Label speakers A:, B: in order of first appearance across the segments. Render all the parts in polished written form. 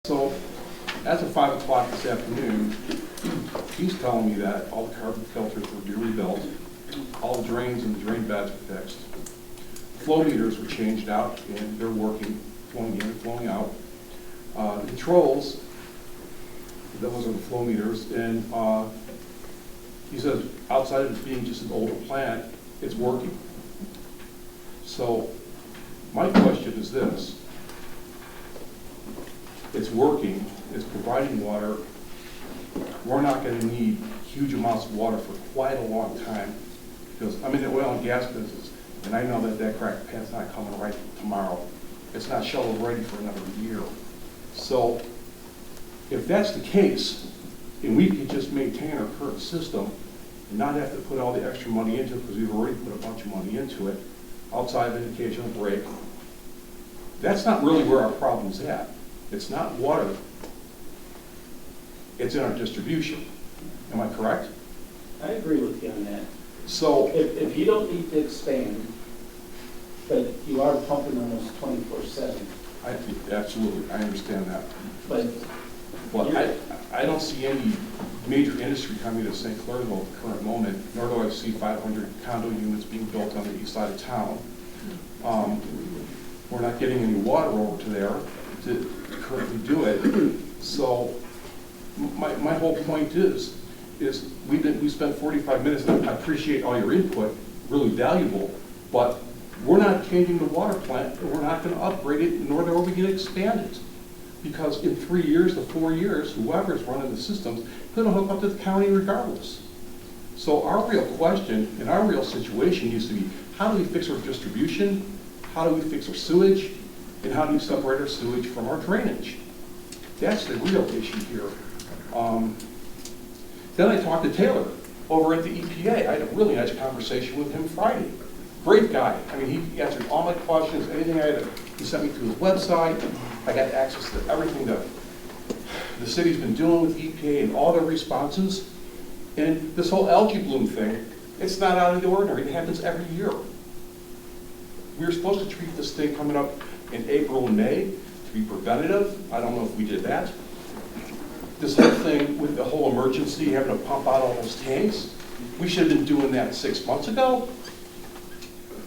A: So, as of 5 o'clock this afternoon, he's telling me that all the carbon filters were being rebuilt, all the drains and the drain beds were fixed, flow meters were changed out and they're working, flowing in, flowing out. The controls, those are the flow meters, and he says outside of it being just an older plant, it's working. So, my question is this. It's working, it's providing water. We're not going to need huge amounts of water for quite a long time, because I'm in the oil and gas business, and I know that that crack pad's not coming right tomorrow. It's not shovel ready for another year. So if that's the case, and we can just maintain our current system and not have to put all the extra money into it, because we've already put a bunch of money into it, outside of an occasional break, that's not really where our problem's at. It's not water, it's in our distribution. Am I correct?
B: I agree with you on that.
A: So,
B: If you don't need to expand, but you are pumping almost 24/7,
A: absolutely, I understand that.
B: but
A: But I don't see any major industry coming to St. Clairsville at the current moment, nor do I see 500 condo units being built on the east side of town. We're not getting any water over to there to currently do it. So my whole point is we spent 45 minutes, and I appreciate all your input, really valuable, but we're not changing the water plant, and we're not going to upgrade it, nor are we going to expand it. Because in 3 years to 4 years, whoever's running the systems is going to hook up to the county regardless. So our real question and our real situation needs to be, how do we fix our distribution? How do we fix our sewage? And how do we separate our sewage from our drainage? That's the real issue here. Then I talked to Taylor over at the EPA. I had a really nice conversation with him Friday. Great guy. I mean, he answered all my questions, anything I had to, he sent me to his website. I got access to everything that the city's been doing with EPA and all their responses. And this whole algae bloom thing, it's not out of the ordinary. It happens every year. We were supposed to treat this thing coming up in April and May to be preventative. I don't know if we did that. This whole thing with the whole emergency, having to pump out all those tanks, we should have been doing that 6 months ago.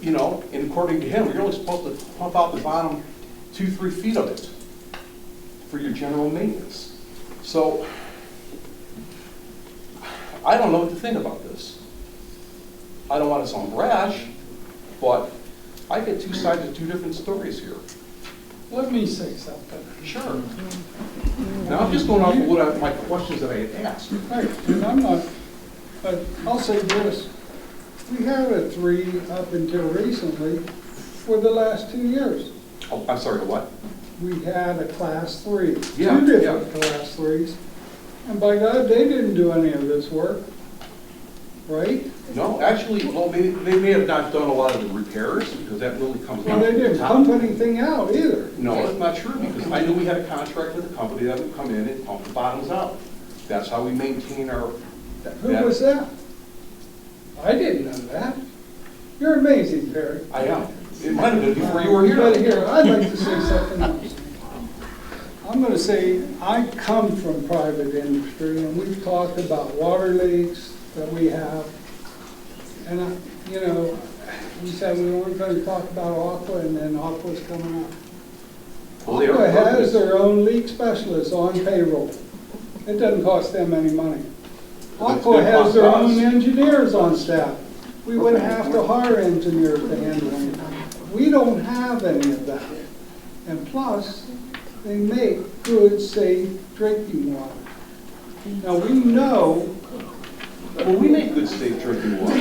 A: You know, and according to him, you're only supposed to pump out the bottom 2-3 feet of it for your general maintenance. So, I don't know what to think about this. I don't want to sound brash, but I get two sides of two different stories here.
C: Let me say something.
A: Sure. Now I'm just going off of what my questions that I had asked.
C: Right, and I'm not, but I'll say this. We had a 3 up until recently for the last 2 years.
A: Oh, I'm sorry, what?
C: We had a class 3,
A: Yeah,
C: 2 different class 3s. And by God, they didn't do any of this work, right?
A: No, actually, well, they may have not done a lot of the repairs, because that really comes
C: Well,
A: down
C: they
A: to the
C: didn't
A: top.
C: pump anything out either.
A: No, that's not true, because I knew we had a contract with a company that would come in and pump the bottoms out. That's how we maintain our...
C: Who was that? I didn't know that. You're amazing, Perry.
A: I am. It might have been before you were here.
C: But here, I'd like to say something else. I'm going to say, I come from private industry, and we've talked about water leaks that we have. And, you know, we said we weren't going to talk about Aqua, and then Aqua's coming up.
A: Well, they are
C: Aqua has
A: purpose.
C: their own leak specialists on payroll. It doesn't cost them any money.
A: But it's
C: Aqua
A: gonna
C: has
A: cost
C: their
A: us.
C: own engineers on staff. We wouldn't have to hire engineers to handle it. We don't have any of that. And plus, they make good, safe drinking water. Now, we know
A: Well, we make good, safe drinking water.